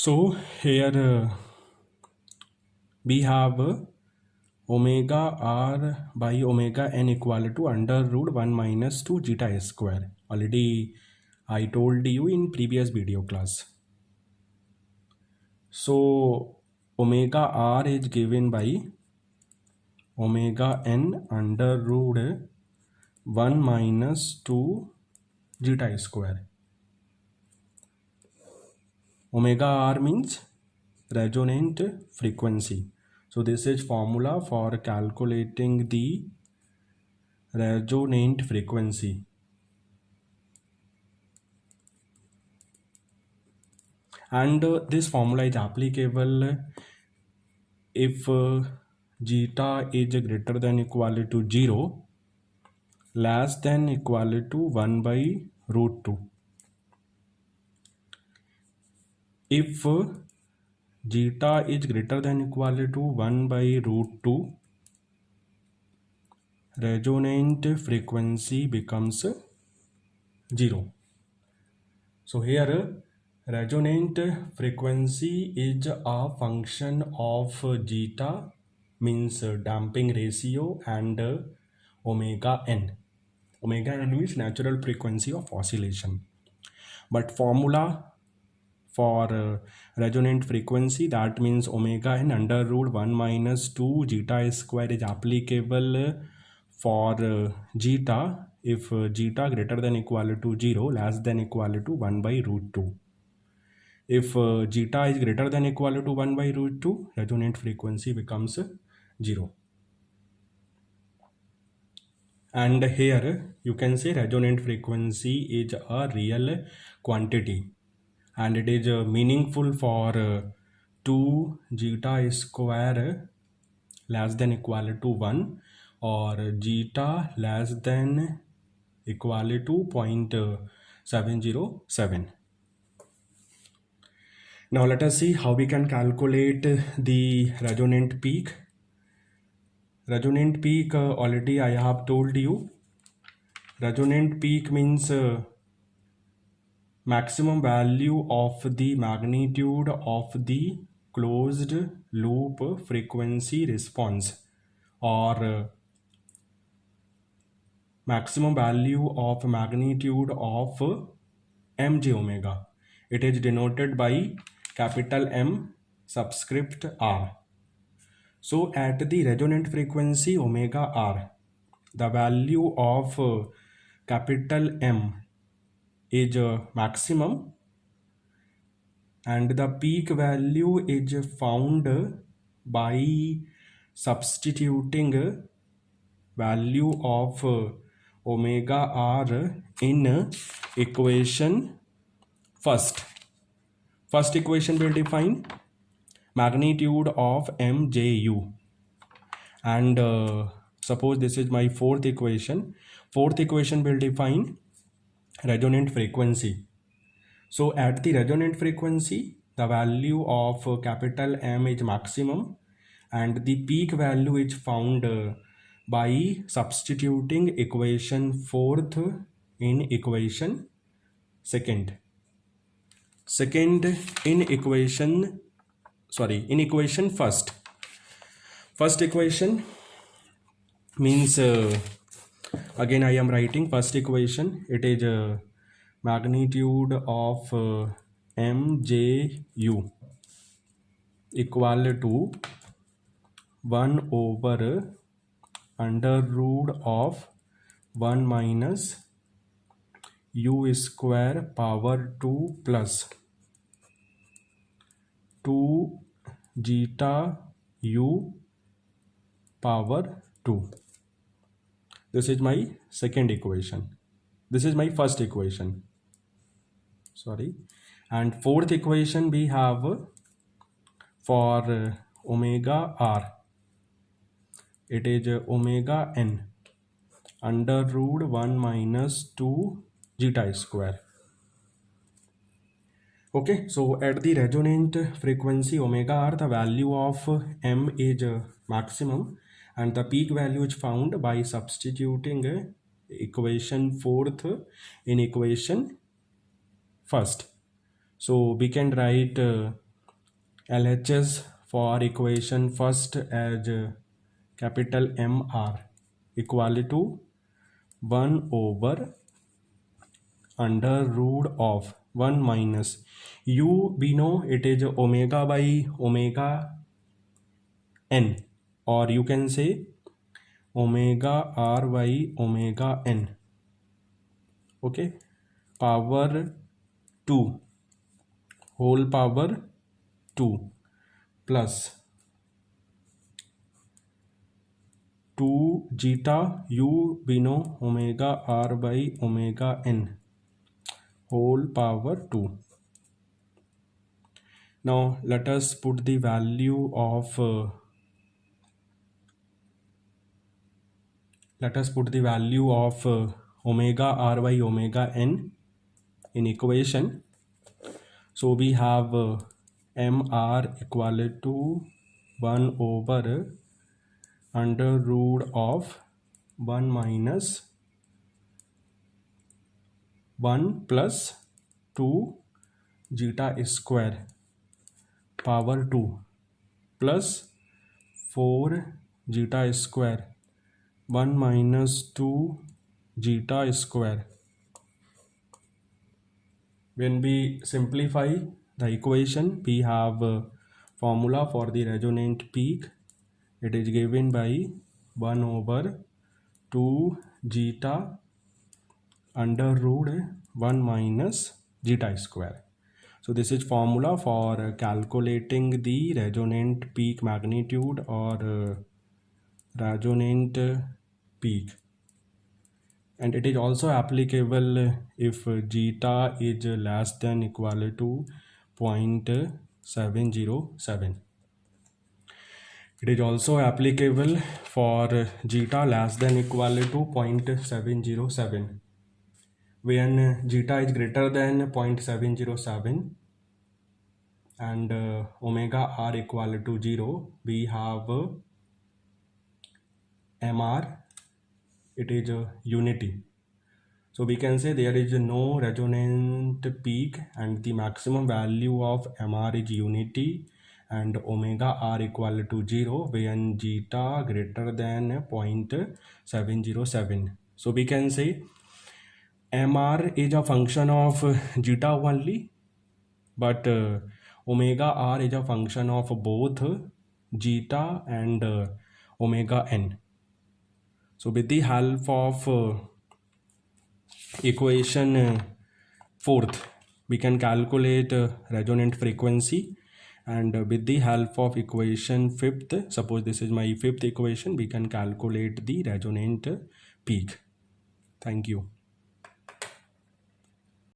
So here we have omega r by omega n equal to under root 1 minus 2 zeta square. Already I told you in previous video class. So omega r is given by omega n under root 1 minus 2 zeta square. Omega r means resonant frequency. So this is formula for calculating the resonant frequency. And this formula is applicable if zeta is greater than equal to 0, less than equal to 1 by root 2. If zeta is greater than equal to 1 by root 2, resonant frequency becomes 0. So here resonant frequency is a function of zeta, means damping ratio, and omega n. Omega n means natural frequency of oscillation. But formula for resonant frequency, that means omega n under root 1 minus 2 zeta square, is applicable for zeta if zeta greater than equal to 0, less than equal to 1 by root 2. If zeta is greater than equal to 1 by root 2, resonant frequency becomes 0. And here you can say resonant frequency is a real quantity, and it is meaningful for 2 zeta square less than equal to 1, or zeta less than equal to 0.707. Now let us see how we can calculate the resonant peak. Resonant peak already I have told you. Resonant peak means maximum value of the magnitude of the closed loop frequency response, or maximum value of magnitude of mj omega. It is denoted by capital M subscript r. So at the resonant frequency omega r, the value of capital M is maximum, and the peak value is found by substituting value of omega r in equation first. First equation will define magnitude of mju, and suppose this is my fourth equation. Fourth equation will define resonant frequency. So at the resonant frequency, the value of capital M is maximum, and the peak value is found by substituting equation fourth in equation second. In equation first. First equation means again I am writing first equation. It is magnitude of mju equal to 1 over under root of 1 minus u square power 2 plus 2 zeta u power 2. This is my second equation. This is my first equation. And fourth equation we have for omega r. It is omega n under root 1 minus 2 zeta square. Okay, so at the resonant frequency omega r, the value of m is maximum, and the peak value is found by substituting equation fourth in equation first. So we can write LHS for equation first as capital MR equal to 1 over under root of 1 minus u, we know it is omega by omega n, or you can say omega r by omega n, okay, power 2 whole power 2 plus 2 zeta u, we know omega r by omega n whole power 2. Now let us put the value of omega r by omega n in equation. So we have mr equal to 1 over under root of 1 minus 1 plus 2 zeta square power 2 plus 4 zeta square 1 minus 2 zeta square. When we simplify the equation, we have a formula for the resonant peak. It is given by 1 over 2 zeta under root 1 minus zeta square. So this is formula for calculating the resonant peak magnitude or resonant peak, and it is also applicable if zeta is less than equal to 0.707. It is also applicable for zeta less than equal to 0.707. When zeta is greater than 0.707 and omega r equal to 0, we have mr, it is unity. So we can say there is no resonant peak and the maximum value of mr is unity and omega r equal to 0 when zeta greater than 0.707. So we can say mr is a function of zeta only, but omega r is a function of both zeta and omega n. So with the help of equation fourth, we can calculate resonant frequency, and with the help of equation fifth, suppose this is my fifth equation, we can calculate the resonant peak. Thank you.